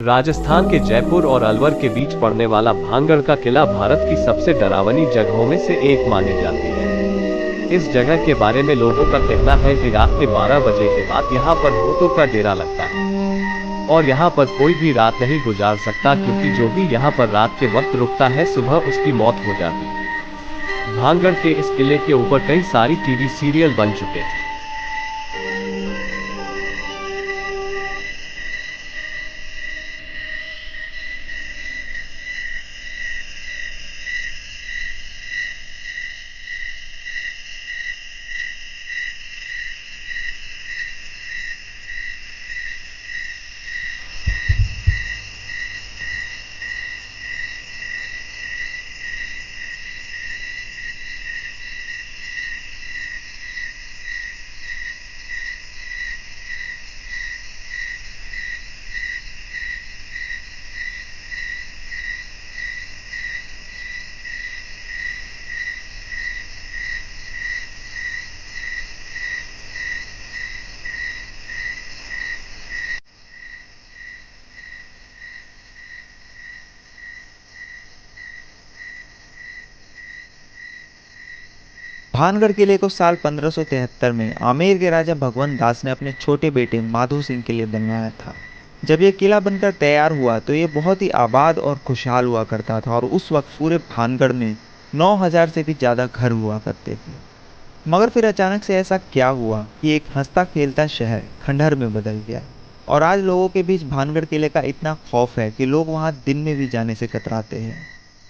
राजस्थान के जयपुर और अलवर के बीच पड़ने वाला भानगढ़ का किला भारत की सबसे डरावनी जगहों में से एक मानी जाती है। इस जगह के बारे में लोगों का कहना है कि रात में 12 बजे के बाद यहाँ पर भूतों का डेरा लगता है और यहाँ पर कोई भी रात नहीं गुजार सकता, क्योंकि जो भी यहाँ पर रात के वक्त रुकता है सुबह उसकी मौत हो जाती है। भानगढ़ के इस किले के ऊपर कई सारी टीवी सीरियल बन चुके हैं। भानगढ़ किले को साल 1573 में आमेर के राजा भगवंत दास ने अपने छोटे बेटे माधो सिंह के लिए बनवाया था। जब यह किला बनकर तैयार हुआ तो ये बहुत ही आबाद और खुशहाल हुआ करता था और उस वक्त पूरे भानगढ़ में 9000 से भी ज़्यादा घर हुआ करते थे। मगर फिर अचानक से ऐसा क्या हुआ कि एक हंसता खेलता शहर खंडहर में बदल गया और आज लोगों के बीच भानगढ़ किले का इतना खौफ है कि लोग वहाँ दिन में भी जाने से कतराते हैं।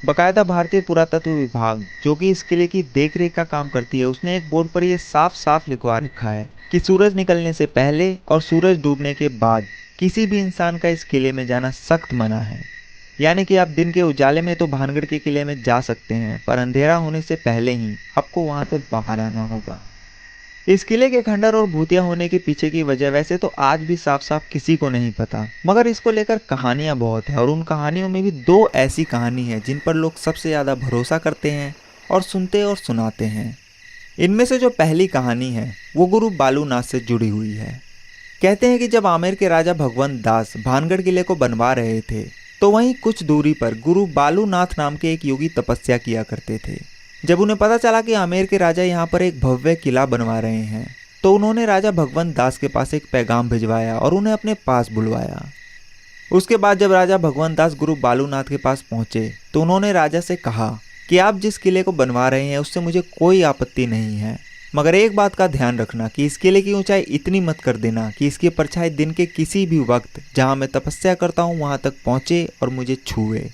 बकायदा भारतीय पुरातत्व विभाग, जो कि इस किले की देखरेख का काम करती है, उसने एक बोर्ड पर यह साफ साफ लिखवा रखा है कि सूरज निकलने से पहले और सूरज डूबने के बाद किसी भी इंसान का इस किले में जाना सख्त मना है। यानी कि आप दिन के उजाले में तो भानगढ़ के किले में जा सकते हैं, पर अंधेरा होने से पहले ही आपको वहां से बाहर आना होगा। इस किले के खंडर और भूतिया होने के पीछे की वजह वैसे तो आज भी साफ साफ किसी को नहीं पता, मगर इसको लेकर कहानियां बहुत है और उन कहानियों में भी दो ऐसी कहानी है जिन पर लोग सबसे ज़्यादा भरोसा करते हैं और सुनते और सुनाते हैं। इनमें से जो पहली कहानी है वो गुरु बालूनाथ से जुड़ी हुई है। कहते हैं कि जब आमेर के राजा भगवंत दास भानगढ़ किले को बनवा रहे थे तो वहीं कुछ दूरी पर गुरु बालूनाथ नाम के एक योगी तपस्या किया करते थे। जब उन्हें पता चला कि आमेर के राजा यहाँ पर एक भव्य किला बनवा रहे हैं तो उन्होंने राजा भगवंत दास के पास एक पैगाम भिजवाया और उन्हें अपने पास बुलवाया। उसके बाद जब राजा भगवंत दास गुरु बालूनाथ के पास पहुंचे तो उन्होंने राजा से कहा कि आप जिस किले को बनवा रहे हैं उससे मुझे कोई आपत्ति नहीं है, मगर एक बात का ध्यान रखना कि इस किले की ऊंचाई इतनी मत कर देना कि इसकी परछाई दिन के किसी भी वक्त जहाँ मैं तपस्या करता हूँ वहाँ तक पहुँचे और मुझे छुए।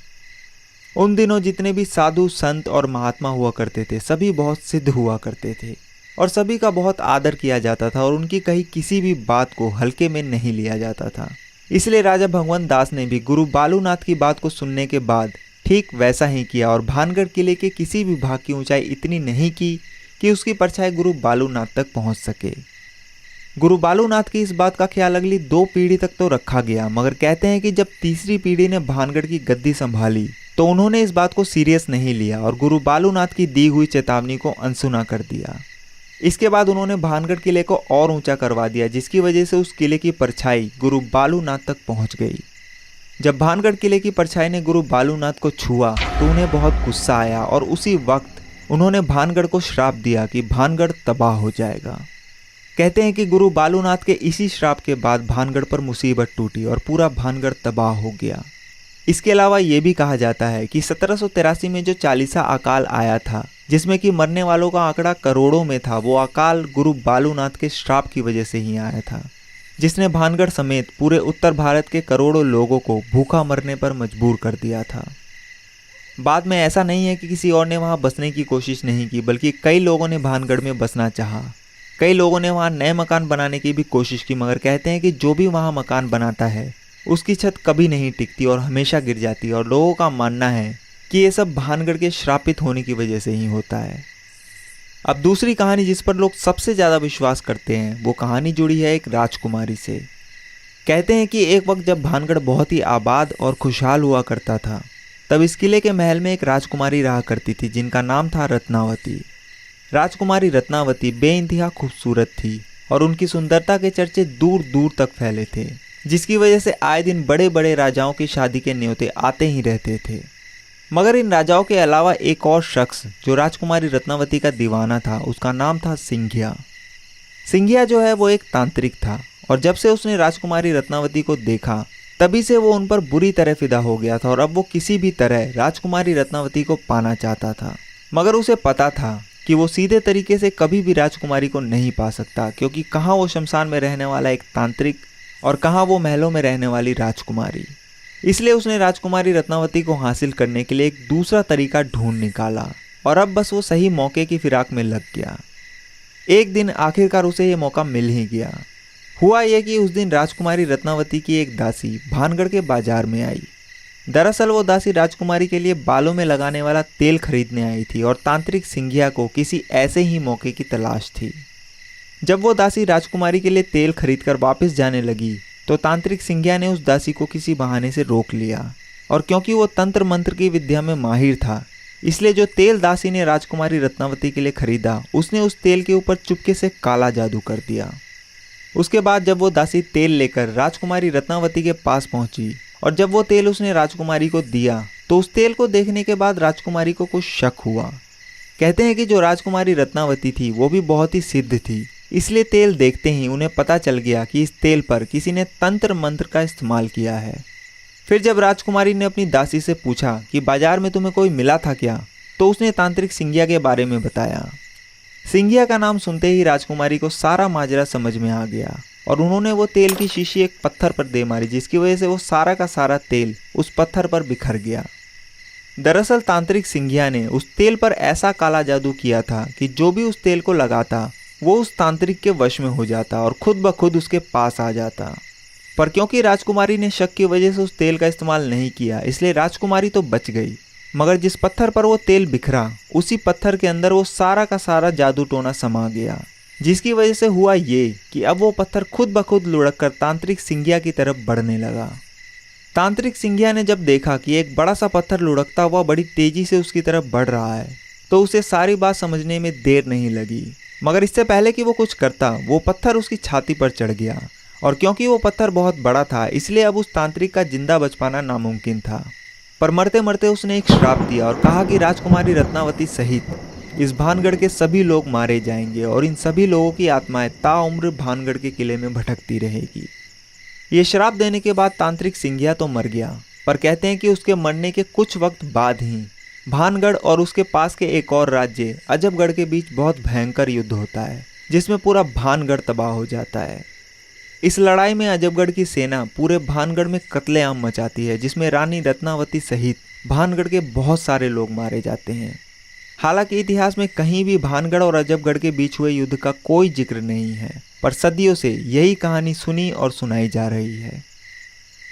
उन दिनों जितने भी साधु संत और महात्मा हुआ करते थे सभी बहुत सिद्ध हुआ करते थे और सभी का बहुत आदर किया जाता था और उनकी कही किसी भी बात को हल्के में नहीं लिया जाता था। इसलिए राजा भगवंत दास ने भी गुरु बालूनाथ की बात को सुनने के बाद ठीक वैसा ही किया और भानगढ़ किले के किसी भी भाग की ऊंचाई इतनी नहीं की कि उसकी परछाई गुरु बालूनाथ तक पहुंच सके। गुरु बालूनाथ की इस बात का ख्याल अगली 2 पीढ़ी तक तो रखा गया, मगर कहते हैं कि जब तीसरी पीढ़ी ने भानगढ़ की गद्दी संभाली तो उन्होंने इस बात को सीरियस नहीं लिया और गुरु बालूनाथ की दी हुई चेतावनी को अनसुना कर दिया। इसके बाद उन्होंने भानगढ़ किले को और ऊंचा करवा दिया, जिसकी वजह से उस किले की परछाई गुरु बालूनाथ तक पहुंच गई। जब भानगढ़ किले की परछाई ने गुरु बालूनाथ को छुआ तो उन्हें बहुत गुस्सा आया और उसी वक्त उन्होंने भानगढ़ को श्राप दिया कि भानगढ़ तबाह हो जाएगा। कहते हैं कि गुरु बालूनाथ के इसी श्राप के बाद भानगढ़ पर मुसीबत टूटी और पूरा भानगढ़ तबाह हो गया। इसके अलावा ये भी कहा जाता है कि 1783 में जो चालीसा अकाल आया था, जिसमें कि मरने वालों का आंकड़ा करोड़ों में था, वो अकाल गुरु बालूनाथ के श्राप की वजह से ही आया था, जिसने भानगढ़ समेत पूरे उत्तर भारत के करोड़ों लोगों को भूखा मरने पर मजबूर कर दिया था। बाद में ऐसा नहीं है कि किसी और ने वहाँ बसने की कोशिश नहीं की, बल्कि कई लोगों ने भानगढ़ में बसना चाहा। कई लोगों ने वहाँ नए मकान बनाने की भी कोशिश की, मगर कहते हैं कि जो भी वहाँ मकान बनाता है उसकी छत कभी नहीं टिकती और हमेशा गिर जाती है और लोगों का मानना है कि ये सब भानगढ़ के श्रापित होने की वजह से ही होता है। अब दूसरी कहानी जिस पर लोग सबसे ज़्यादा विश्वास करते हैं वो कहानी जुड़ी है एक राजकुमारी से। कहते हैं कि एक वक्त जब भानगढ़ बहुत ही आबाद और खुशहाल हुआ करता था, तब इस किले के महल में एक राजकुमारी रहा करती थी जिनका नाम था रत्नावती। राजकुमारी रत्नावती बेइंतहा खूबसूरत थी और उनकी सुंदरता के चर्चे दूर दूर तक फैले थे। जिसकी वजह से आए दिन बड़े बड़े राजाओं की शादी के न्योते आते ही रहते थे। मगर इन राजाओं के अलावा एक और शख्स जो राजकुमारी रत्नावती का दीवाना था, उसका नाम था सिंघिया। सिंघिया जो है वो एक तांत्रिक था और जब से उसने राजकुमारी रत्नावती को देखा तभी से वो उन पर बुरी तरह फिदा हो गया था और अब वो किसी भी तरह राजकुमारी रत्नावती को पाना चाहता था। मगर उसे पता था कि वो सीधे तरीके से कभी भी राजकुमारी को नहीं पा सकता, क्योंकि कहाँ वो शमशान में रहने वाला एक तांत्रिक और कहाँ वो महलों में रहने वाली राजकुमारी। इसलिए उसने राजकुमारी रत्नावती को हासिल करने के लिए एक दूसरा तरीका ढूंढ निकाला और अब बस वो सही मौके की फिराक में लग गया। एक दिन आखिरकार उसे ये मौका मिल ही गया। हुआ यह कि उस दिन राजकुमारी रत्नावती की एक दासी भानगढ़ के बाजार में आई। दरअसल वो दासी राजकुमारी के लिए बालों में लगाने वाला तेल खरीदने आई थी और तांत्रिक सिंघिया को किसी ऐसे ही मौके की तलाश थी। जब वो दासी राजकुमारी के लिए तेल खरीदकर वापस जाने लगी तो तांत्रिक सिंघिया ने उस दासी को किसी बहाने से रोक लिया और क्योंकि वो तंत्र मंत्र की विद्या में माहिर था, इसलिए जो तेल दासी ने राजकुमारी रत्नावती के लिए खरीदा उसने उस तेल के ऊपर चुपके से काला जादू कर दिया। उसके बाद जब वो दासी तेल लेकर राजकुमारी रत्नावती के पास पहुंची और जब वो तेल उसने राजकुमारी को दिया तो उस तेल को देखने के बाद राजकुमारी को कुछ शक हुआ। कहते हैं कि जो राजकुमारी रत्नावती थी वो भी बहुत ही सिद्ध थी, इसलिए तेल देखते ही उन्हें पता चल गया कि इस तेल पर किसी ने तंत्र मंत्र का इस्तेमाल किया है। फिर जब राजकुमारी ने अपनी दासी से पूछा कि बाजार में तुम्हें कोई मिला था क्या, तो उसने तांत्रिक सिंघिया के बारे में बताया। सिंघिया का नाम सुनते ही राजकुमारी को सारा माजरा समझ में आ गया और उन्होंने वो तेल की शीशी एक पत्थर पर दे मारी, जिसकी वजह से वो सारा का सारा तेल उस पत्थर पर बिखर गया। दरअसल तांत्रिक सिंघिया ने उस तेल पर ऐसा काला जादू किया था कि जो भी उस तेल को लगाता वो उस तांत्रिक के वश में हो जाता और खुद ब खुद उसके पास आ जाता। पर क्योंकि राजकुमारी ने शक की वजह से उस तेल का इस्तेमाल नहीं किया, इसलिए राजकुमारी तो बच गई। मगर जिस पत्थर पर वो तेल बिखरा उसी पत्थर के अंदर वो सारा का सारा जादू टोना समा गया, जिसकी वजह से हुआ ये कि अब वो पत्थर खुद ब खुद लुढ़क कर तांत्रिक सिंघिया की तरफ बढ़ने लगा। तांत्रिक सिंघिया ने जब देखा कि एक बड़ा सा पत्थर लुढ़कता हुआ बड़ी तेजी से उसकी तरफ बढ़ रहा है तो उसे सारी बात समझने में देर नहीं लगी। मगर इससे पहले कि वो कुछ करता वो पत्थर उसकी छाती पर चढ़ गया और क्योंकि वो पत्थर बहुत बड़ा था इसलिए अब उस तांत्रिक का जिंदा बच पाना नामुमकिन था। पर मरते मरते उसने एक श्राप दिया और कहा कि राजकुमारी रत्नावती सहित इस भानगढ़ के सभी लोग मारे जाएंगे और इन सभी लोगों की आत्माएं ताउम्र भानगढ़ के किले में भटकती रहेगी। ये श्राप देने के बाद तांत्रिक सिंघिया तो मर गया, पर कहते हैं कि उसके मरने के कुछ वक्त बाद ही भानगढ़ और उसके पास के एक और राज्य अजबगढ़ के बीच बहुत भयंकर युद्ध होता है, जिसमें पूरा भानगढ़ तबाह हो जाता है। इस लड़ाई में अजबगढ़ की सेना पूरे भानगढ़ में कत्लेआम मचाती है, जिसमें रानी रत्नावती सहित भानगढ़ के बहुत सारे लोग मारे जाते हैं। हालांकि इतिहास में कहीं भी भानगढ़ और अजबगढ़ के बीच हुए युद्ध का कोई जिक्र नहीं है, पर सदियों से यही कहानी सुनी और सुनाई जा रही है।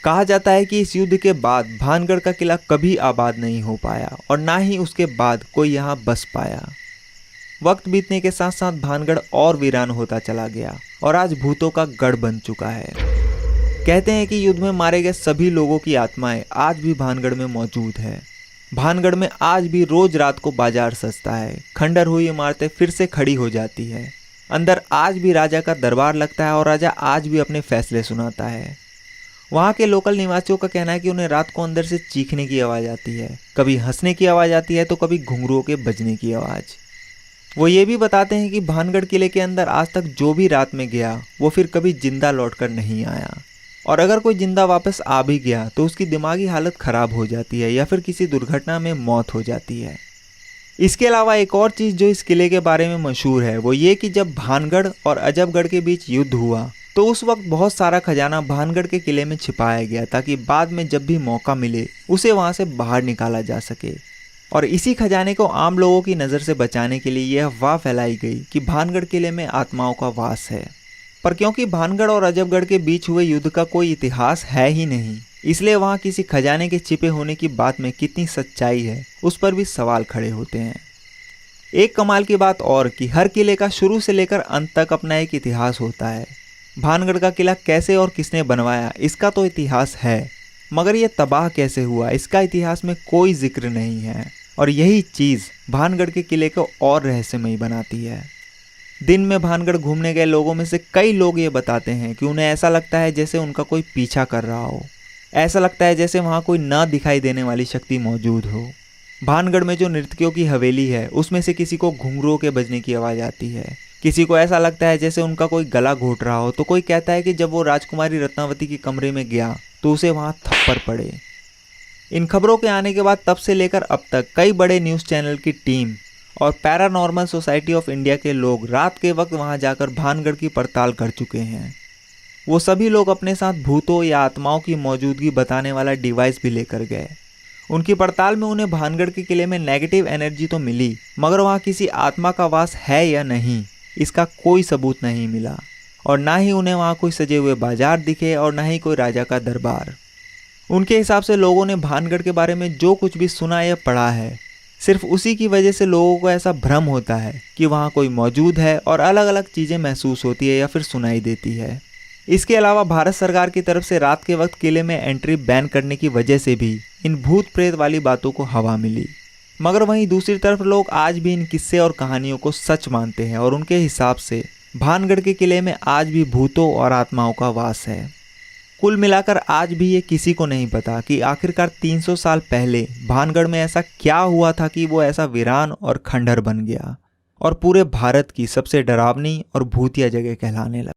कहा जाता है कि इस युद्ध के बाद भानगढ़ का किला कभी आबाद नहीं हो पाया और ना ही उसके बाद कोई यहाँ बस पाया। वक्त बीतने के साथ साथ भानगढ़ और वीरान होता चला गया और आज भूतों का गढ़ बन चुका है। कहते हैं कि युद्ध में मारे गए सभी लोगों की आत्माएं आज भी भानगढ़ में मौजूद है। भानगढ़ में आज भी रोज रात को बाजार सजता है, खंडर हुई इमारतें फिर से खड़ी हो जाती है, अंदर आज भी राजा का दरबार लगता है और राजा आज भी अपने फैसले सुनाता है। वहाँ के लोकल निवासियों का कहना है कि उन्हें रात को अंदर से चीखने की आवाज़ आती है, कभी हंसने की आवाज़ आती है तो कभी घुंघरुओं के बजने की आवाज़। वो ये भी बताते हैं कि भानगढ़ किले के अंदर आज तक जो भी रात में गया वो फिर कभी जिंदा लौटकर नहीं आया, और अगर कोई जिंदा वापस आ भी गया तो उसकी दिमागी हालत खराब हो जाती है या फिर किसी दुर्घटना में मौत हो जाती है। इसके अलावा एक और चीज़ जो इस किले के बारे में मशहूर है वो ये कि जब भानगढ़ और अजबगढ़ के बीच युद्ध हुआ तो उस वक्त बहुत सारा खजाना भानगढ़ के किले में छिपाया गया ताकि बाद में जब भी मौका मिले उसे वहाँ से बाहर निकाला जा सके। और इसी खजाने को आम लोगों की नज़र से बचाने के लिए यह अफवाह फैलाई गई कि भानगढ़ किले में आत्माओं का वास है। पर क्योंकि भानगढ़ और अजबगढ़ के बीच हुए युद्ध का कोई इतिहास है ही नहीं, इसलिए वहाँ किसी खजाने के छिपे होने की बात में कितनी सच्चाई है उस पर भी सवाल खड़े होते हैं। एक कमाल की बात और कि हर किले का शुरू से लेकर अंत तक अपना एक इतिहास होता है। भानगढ़ का किला कैसे और किसने बनवाया इसका तो इतिहास है, मगर यह तबाह कैसे हुआ इसका इतिहास में कोई जिक्र नहीं है, और यही चीज़ भानगढ़ के किले को और रहस्यमयी बनाती है। दिन में भानगढ़ घूमने गए लोगों में से कई लोग ये बताते हैं कि उन्हें ऐसा लगता है जैसे उनका कोई पीछा कर रहा हो। ऐसा लगता है जैसे वहाँ कोई ना दिखाई देने वाली शक्ति मौजूद हो। भानगढ़ में जो नर्तकियों की हवेली है उसमें से किसी को घुंघरूओं के बजने की आवाज़ आती है। किसी को ऐसा लगता है जैसे उनका कोई गला घोट रहा हो, तो कोई कहता है कि जब वो राजकुमारी रत्नावती के कमरे में गया तो उसे वहाँ थप्पड़ पड़े। इन खबरों के आने के बाद तब से लेकर अब तक कई बड़े न्यूज़ चैनल की टीम और पैरानॉर्मल सोसाइटी ऑफ इंडिया के लोग रात के वक्त वहां जाकर भानगढ़ की पड़ताल कर चुके हैं। वो सभी लोग अपने साथ भूतों या आत्माओं की मौजूदगी बताने वाला डिवाइस भी लेकर गए। उनकी पड़ताल में उन्हें भानगढ़ के किले में नेगेटिव एनर्जी तो मिली, मगर वहाँ किसी आत्मा का वास है या नहीं इसका कोई सबूत नहीं मिला। और ना ही उन्हें वहाँ कोई सजे हुए बाजार दिखे और ना ही कोई राजा का दरबार। उनके हिसाब से लोगों ने भानगढ़ के बारे में जो कुछ भी सुना या पढ़ा है, सिर्फ उसी की वजह से लोगों को ऐसा भ्रम होता है कि वहाँ कोई मौजूद है और अलग अलग चीज़ें महसूस होती है या फिर सुनाई देती है। इसके अलावा भारत सरकार की तरफ से रात के वक्त किले में एंट्री बैन करने की वजह से भी इन भूत प्रेत वाली बातों को हवा मिली। मगर वहीं दूसरी तरफ लोग आज भी इन किस्से और कहानियों को सच मानते हैं और उनके हिसाब से भानगढ़ के किले में आज भी भूतों और आत्माओं का वास है। कुल मिलाकर आज भी ये किसी को नहीं पता कि आखिरकार 300 साल पहले भानगढ़ में ऐसा क्या हुआ था कि वो ऐसा वीरान और खंडहर बन गया और पूरे भारत की सबसे डरावनी और भूतिया जगह कहलाने लगा।